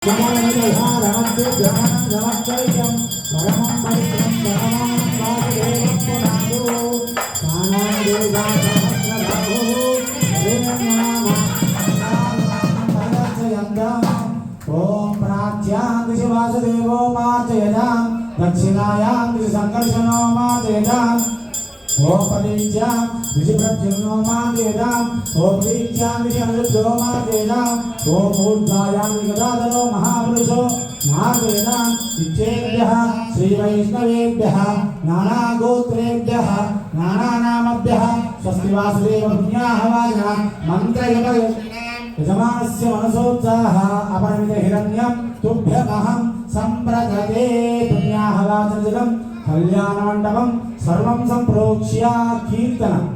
ओम प्राच्यां दिशि वासुदेवो मार्जयतां दक्षिणायां दिशि संकर्षणो मार्जयतां ओम परीच्यां दिशि प्रद्युम्नो मार्जयतां ओम प्रीच्यां दिशि अनिरुद्धो मार्जयतां ओम ऊर्ध्वायां दिशि गदाधरो महापुरुषो मार्जयतां इच्छेभ्यः श्रीवैष्णवेभ्यः नानागोत्रेभ्यः नानानामभ्यः स्वस्ति वासुदेव पुण्याहवाचः मन्त्रयपदे यजमानस्य मनसोत्साह अपरिमित हिरण्यं तुभ्यमहं सम्प्रददे पुण्याहवाचनं कल्याणमण्डपं सर्वं सम्प्रोक्ष्य कीर्तनम्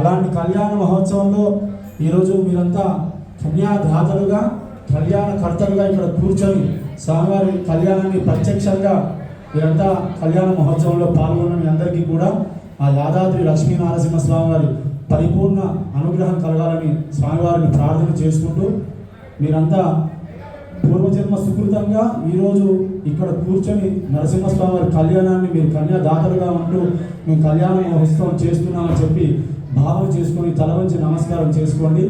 అలాంటి కళ్యాణ మహోత్సవంలో ఈరోజు మీరంతా కన్యాదాతలుగా కళ్యాణకర్తలుగా ఇక్కడ కూర్చొని స్వామివారి కళ్యాణాన్ని ప్రత్యక్షంగా మీరంతా కళ్యాణ మహోత్సవంలో పాల్గొన్న మీ అందరికీ కూడా ఆ యాదాద్రి లక్ష్మీనరసింహ స్వామివారి పరిపూర్ణ అనుగ్రహం కలగాలని స్వామివారిని ప్రార్థన చేసుకుంటూ మీరంతా పూర్వజన్మ సుకృతంగా ఈరోజు ఇక్కడ కూర్చొని నరసింహస్వామివారి కళ్యాణాన్ని మీరు కన్యాదాతలుగా ఉంటూ మేము కళ్యాణ మహోత్సవం చేస్తున్నామని చెప్పి భావన చేసుకొని తల వంచి నమస్కారం చేసుకోండి.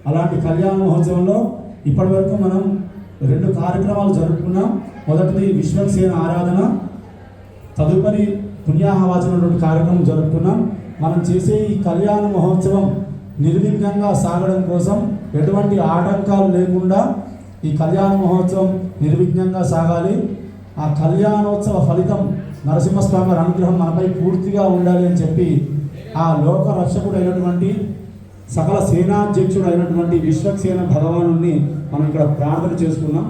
అలాంటి కళ్యాణ మహోత్సవంలో ఇప్పటి వరకు మనం 2 కార్యక్రమాలు జరుపుకున్నాం. మొదటిది విశ్వక్సేన ఆరాధన, తదుపరి పుణ్యాహవాచనం కార్యక్రమం జరుపుకున్నాం. మనం చేసే ఈ కళ్యాణ మహోత్సవం నిర్విఘ్నంగా సాగడం కోసం ఎటువంటి ఆటంకాలు లేకుండా ఈ కళ్యాణ మహోత్సవం నిర్విఘ్నంగా సాగాలి. ఆ కళ్యాణోత్సవ ఫలితం నరసింహస్వామి వారి అనుగ్రహం మనపై పూర్తిగా ఉండాలి అని చెప్పి ఆ లోక రక్షకుడు అయినటువంటి సకల సేనాధ్యక్షుడు అయినటువంటి విశ్వక్సేన భగవానుని మనం ఇక్కడ ప్రార్థన చేసుకున్నాం.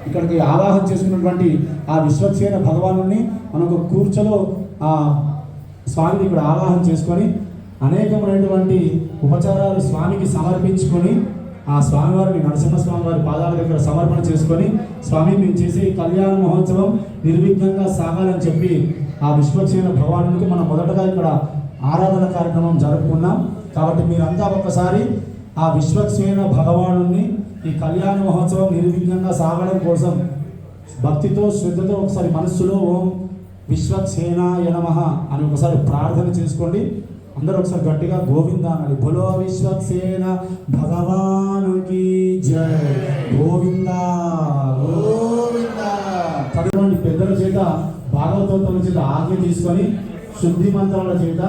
ఇక్కడికి ఆవాహన చేసుకున్నటువంటి ఆ విశ్వక్సేన భగవానుని మనకు కూర్చలో ఆ స్వామిని ఇక్కడ ఆవాహన చేసుకొని అనేకమైనటువంటి ఉపచారాలు స్వామికి సమర్పించుకొని ఆ స్వామివారిని నరసింహస్వామి వారి పాదాల దగ్గర సమర్పణ చేసుకొని స్వామి మేము చేసే కళ్యాణ మహోత్సవం నిర్విఘ్నంగా సాగాలని చెప్పి ఆ విశ్వక్సేన భగవానునికి మనం మొదటగా ఇక్కడ ఆరాధన కార్యక్రమం జరుపుకున్నాం. కాబట్టి మీరంతా ఒక్కసారి ఆ విశ్వక్సేన భగవానుని ఈ కళ్యాణ మహోత్సవం నిర్విఘ్నంగా సాగడం కోసం భక్తితో శ్రద్ధతో ఒకసారి మనస్సులో ఓం విశ్వక్సేనాయ నమః అని ఒకసారి ప్రార్థన చేసుకోండి. అందరూ ఒకసారి గట్టిగా గోవింద అనాలి. బోలో విశ్వక్సేన భగవానుకి జై. గోవింద గోవింద. చదువుకోండి. పెద్దల చేత భాగవతోత్తముల చేత ఆజ్ఞ తీసుకొని శుద్ధి మంత్రాల చేత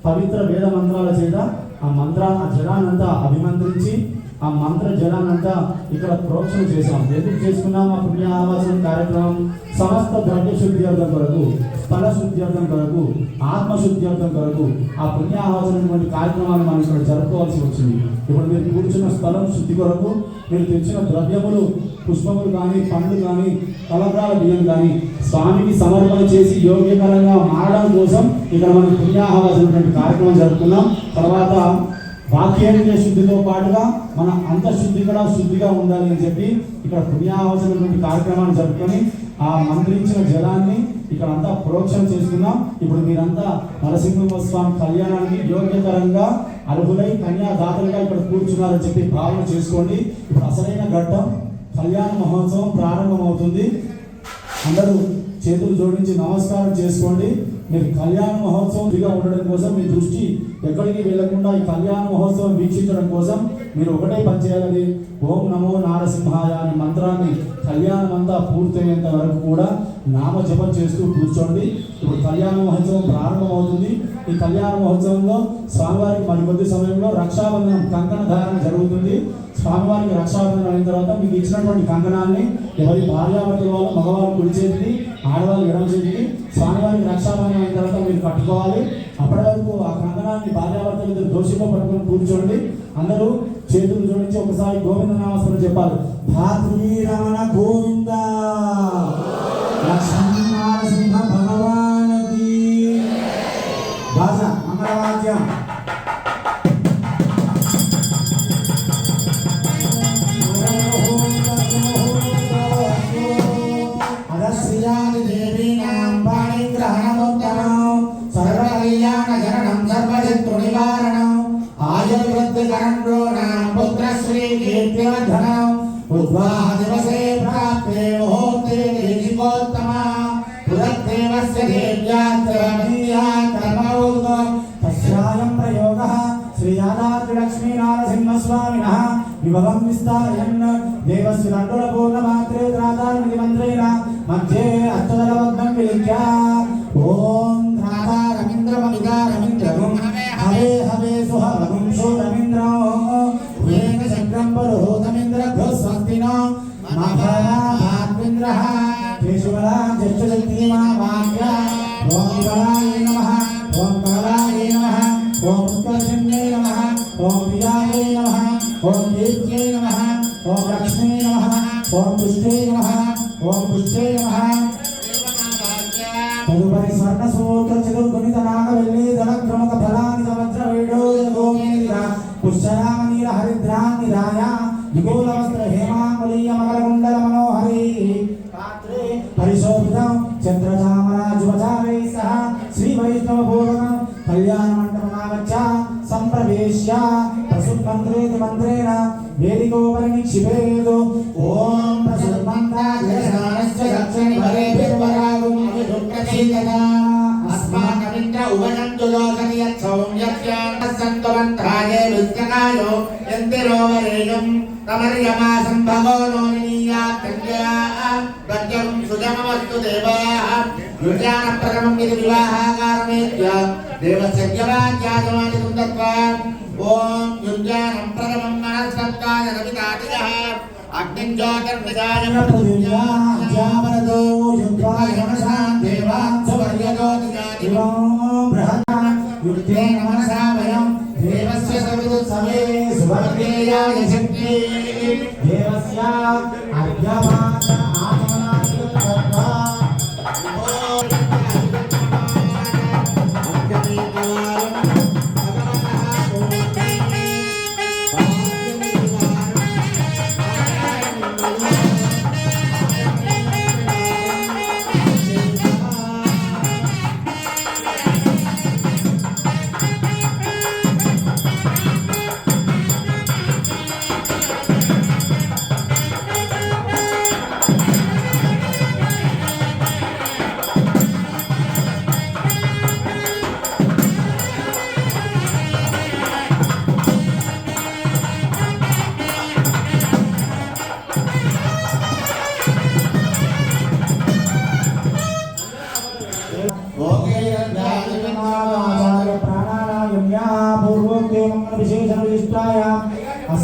పవిత్ర వేద మంత్రాల చేత ఆ జలానంతా అభిమంత్రించి ఆ మంత్ర జలాన్నంతా ఇక్కడ ప్రోక్షణ చేశాం. ఎందుకు చేసుకున్నాం ఆ పుణ్యావాసన కార్యక్రమం? సమస్త ద్రవ్య శుద్ధ్యర్థం కొరకు, స్థల శుద్ధ్యర్థం కొరకు, ఆత్మశుద్ధ్యర్థం కొరకు ఆ పుణ్యావాసనటువంటి కార్యక్రమాన్ని మనం ఇక్కడ జరుపుకోవాల్సి వచ్చింది. ఇప్పుడు మీరు కూర్చున్న స్థలం శుద్ధి కొరకు మీరు తెచ్చిన ద్రవ్యములు, పుష్పములు కానీ, పండ్లు కానీ, కలబ్రాల బియ్యం కానీ స్వామికి సమర్పణ చేసి యోగ్యకరంగా మారడం కోసం ఇక్కడ మనం పుణ్యాహవాసనటువంటి కార్యక్రమం జరుపుకున్నాం. తర్వాత వాక్యేంద్రియ శుద్ధితో పాటుగా మన అంతఃశుద్ధి కూడా శుద్ధిగా ఉండాలి అని చెప్పి ఇక్కడ పుణ్యాహవాసనటువంటి కార్యక్రమాన్ని జరుపుకొని ఆ మంత్రించిన జలాన్ని ఇక్కడ అంతా ప్రోక్షణ చేసుకున్నాం. ఇప్పుడు మీరంతా నరసింహస్వామి కళ్యాణానికి యోగ్యకరంగా అర్హులై కన్యాదాతలుగా ఇక్కడ కూర్చున్నారని చెప్పి భావన చేసుకోండి. ఇప్పుడు అసలైన ఘట్టం కళ్యాణ మహోత్సవం ప్రారంభమవుతుంది. అందరూ చేతులు జోడించి నమస్కారం చేసుకోండి. మీరు కళ్యాణ మహోత్సవంగా ఉండడం కోసం మీ దృష్టి ఎక్కడికి వెళ్లకుండా ఈ కళ్యాణ మహోత్సవం వీక్షించడం కోసం మీరు ఒకటే పని చేయాలని, ఓం నమో నారసింహాయ అనే మంత్రాన్ని కళ్యాణం అంతా పూర్తయ్యేంత వరకు కూడా నామజపం చేస్తూ కూర్చోండి. ఇప్పుడు కళ్యాణ మహోత్సవం ప్రారంభమవుతుంది. ఈ కళ్యాణ మహోత్సవంలో స్వామివారికి మరికొద్ది సమయంలో రక్షాబంధనం కంకణ ధారణ జరుగుతుంది. స్వామివారికి రక్షాబంధనం అయిన తర్వాత మీకు ఇచ్చినటువంటి కంకణాన్ని ఎవరి భార్యాభర్తల వాళ్ళు మగవాళ్ళు కుడి చేతికి, ఆడవాళ్ళు ఎడమ చేతికి, స్వామివారికి రక్షాబంధనం అయిన తర్వాత మీరు కట్టుకోవాలి. అప్పటి వరకు ఆ కంకణాన్ని భార్యాభర్తలు ఇద్దరు దోషిగా పట్టుకొని కూర్చోండి. అందరూ చేతులు జోడించి ఒకసారి గోవింద నామస్మరణ చెప్పాలి. భాతృవీరమణ గోవింద, లక్ష్మీ నరసింహ భగవానకి భాష మంగళవాద్యం. उद्वाह दिवसे प्राप्ते मुहूर्ते देहिकोत्तमा पुरद्देवस्य देव्यात्तरमीया कर्मौद्गं तस्यायं प्रयोगः श्रीयादाद्रिलक्ष्मी नारसिंहस्वामिनः विभवं विस्तारयन् देवस्य दण्डोलपूर्णमात्रे त्रातारमितिमन्त्रेण मध्ये अष्टदलपद्मं विलिख्य ॐ त्रातारमिन्द्रममिदारमिन्द्रगुं हवे हवे सुहवगुं शूरमिन्द्रो वेन चक्रं परोहतमिन्द्रभ्यो स्वस्तिनो महाभाद्विन्द्रः केशवला जष्टशक्तिमा वाक्या ॐ शिवाय नमः, ॐ कमलाय नमः, ॐ उत्कर्षण्यै नमः, ॐ प्रियायै नमः, ॐ देव्यै नमः, ॐ लक्ष्म्यै नमः, ॐ पुष्टे नमः, ॐ पुष्टे नमः। तदुपरि स्वर्णसूत्र चतुर्गुणित नागवल्ली दलक्रमक फलानि वज्र वैडूर्य गोमेन्द्र पुष्यरामनील हरिद्रान्निराय विपुलवस्त्र हेमाङ्गुलीय मकरकुण्डल मनोहरी पात्रे परिशोभितं चन्द्रचामराजुवचारैः सह श्रीवैष्णवपूर्वकं कल्याणमण्डपमागच्छ सम्प्रवेश्य प्रसुन्मन्त्रेति मन्त्रेण वेदिकोपरि निक्षिपेत् ॐ प्रसुन्मन्त्राजयसानस्य दक्षिणे भरेभिर्वरागुम् अभिषुक्तशीतला अस्माकमिन्द्र उवनन्तु लोकति यत्सौम्यस्यान्तसन्तमन्त्राये विद्यकायो यन्तिरो वरेयम् तमर्यमा सम्भवो नो निनीयात्तन्या गत्यं सुजममस्तु देवाः युज्ञानप्रथमम् इति विवाहाकारमेत्य देवस्य ज्ञवाज्ञातमानितं दत्त्वा ॐ युज्ञानं प्रथमं मनस्तत्त्वाय नमितातिजः अग्निं ज्योतिर्निजाय प्रपृथिव्यामनतो युक्त्वाय मनसां देवान् सुवर्यतो दिजादिवो बृहता युक्तेन मनसा वयं देवस्य सविदुत्सवे सुवर्गेयाय शक्ति देवस्य अर्घ्यमाच आत्मनादित्वा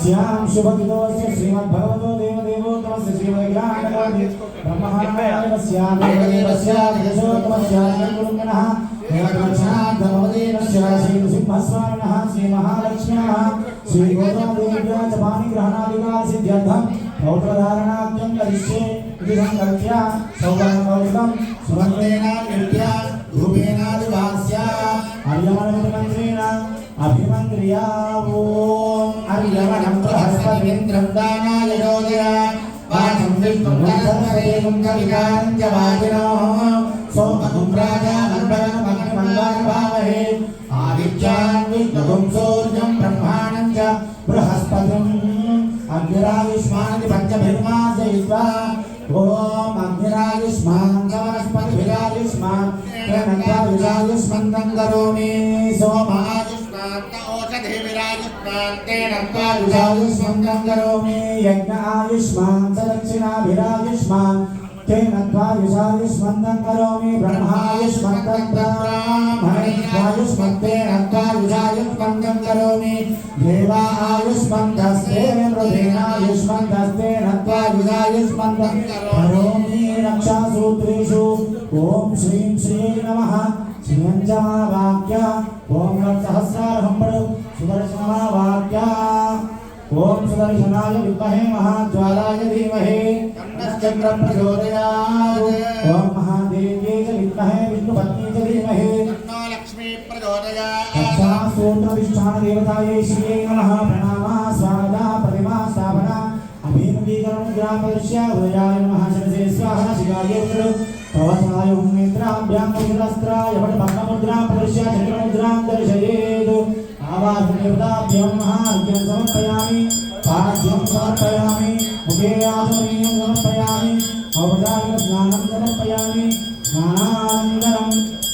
अस्यां शुभगितोस्य श्रीमद्भगवतो देवदेवोत्तमस्य श्रीमद्ज्ञानगणपति ब्रह्मणायस्या देवदेवस्य विदशोत्तमस्य गुरुगणः देवदक्षाधमवदेवस्य श्रीनृसिंहस्वामिनः श्रीमहालक्ष्म्याः श्रीगोदादेव्या च पाणिग्रहणादिका सिद्ध्यर्थं पौत्रधारणाख्यं करिष्ये इति संकल्प्य सौवर्णकौशलं सुवर्णेन विद्या रूपेणादिवास्य अर्यमणमन्त्रेण अभिमन्त्र्या ॐ अर्यमणं बृहस्पतिन्द्रं दानाय योजय वाचं विष्णुं कविकां च वाजिनोः सोमगुं राजामन्वयमग्निमन्वानुभावहे आदित्यान् विष्णुं सूर्यं ब्रह्माणं च बृहस्पतिम् अग्निरायुष्मान् पञ्चभिर्मासयित्वा ॐ अग्निरायुष्मान् वनस्पतिभिरायुष्मान् तेनत्वायुषायुष्मन्तं करोमि सोमायुष्मान् ओषधिभिरायुष्मान् तेनत्वायुषायुष्मन्तं करोमि यज्ञ आयुष्मान् सदक्षिणाभिरायुष्मान् तेनत्वायुषायुष्मन्तं करोमि ब्रह्मायुष्मन्तं ब्राह्मणेनायुष्मन्तेनत्वायुषायुष्मन्तं करोमि देवा आयुष्मन्तस्ते मृदेनायुष्मन्तस्तेनत्वायुषायुष्मन्तं करोमि रक्षासूत्रेषु ॐ श्रीं श्री नमः श्रीयञ्जमावाक्य ॐ लक्षसहस्रार्हं पडु सुदर्शनमावाक्य ॐ सुदर्शनाय विद्महे महाज्वालाय धीमहि तन्नश्चक्रं प्रचोदयात् ॐ महादेव्यै च विद्महे विष्णुपत्नी च धीमहि तन्नो लक्ष्मी प्रचोदयात् सूत्रधिष्ठानदेवतायै श्रियै नमः प्रणामः स्वागतः प्रतिमा स्थापना अभिमुखीकरणं ग्रामदर्श्य हृदयाय नमः शिरसे स्वाहा शिखायै कवचाय नेत्राभ्यां मुद्रास्त्राय भट्टभग्नमुद्रां प्रदर्श्य चक्रमुद्रां दर्शयेत् आवाहनदेवताभ्यो महार्घ्यं समर्पयामि पाद्यं समर्पयामि मुखे आचमनीयं समर्पयामि औपचारिकस्नानं समर्पयामि स्नानानन्तरं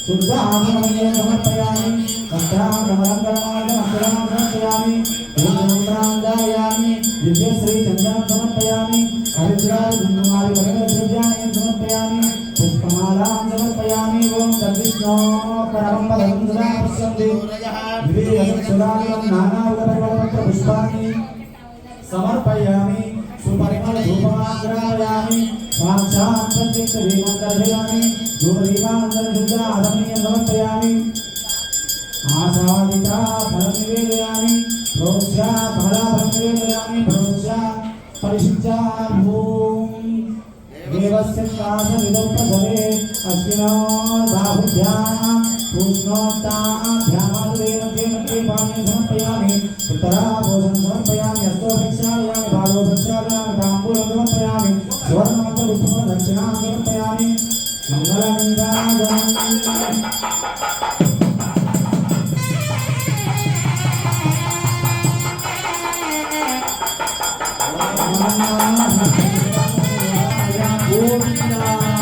शुद्धाचमनीयं समर्पयामि वस्त्राभरणमलङ्करणमार्गमक्षरां समर्पयामि धूपमुद्रां धारयामि दिव्यश्रीचन्दनं समर्पयामि हरिद्राजन्मादिद्रव्याणि समर्पयामि पुष्पमालां समर्पयामि ॐ तद्विष्णो परमं पदं सदा पश्यन्ति विवेकसुरागं नानाविधपरिमलपत्रपुष्पाणि समर्पयामि सुपरिमलधूपमाग्रापयामि साक्षात् प्रत्यक्षदीपं दर्शयामि धूपदीपानन्तरं शुद्धाचमनीयं समर्पयामि आसादिता फलं निवेदयामि प्रोक्ष्या फलाफलं निवेदयामि प्रोक्ष्या परिशिष्टा भूमि देवस्य काशमिदं प्रसवे अश्विनो बाहुभ्यां पूष्णोत्ताभ्यामादेवते पाणिं समर्पयामि उत्तराभूषणं समर्पयामि हस्तो प्रक्षालयामि पादौ प्रक्षालयामि ताम्बूलं समर्पयामि सुवर्णमन्त्रपुष्पं दक्षिणां समर्पयामि मङ्गलमिन्द्राजनम् Govinda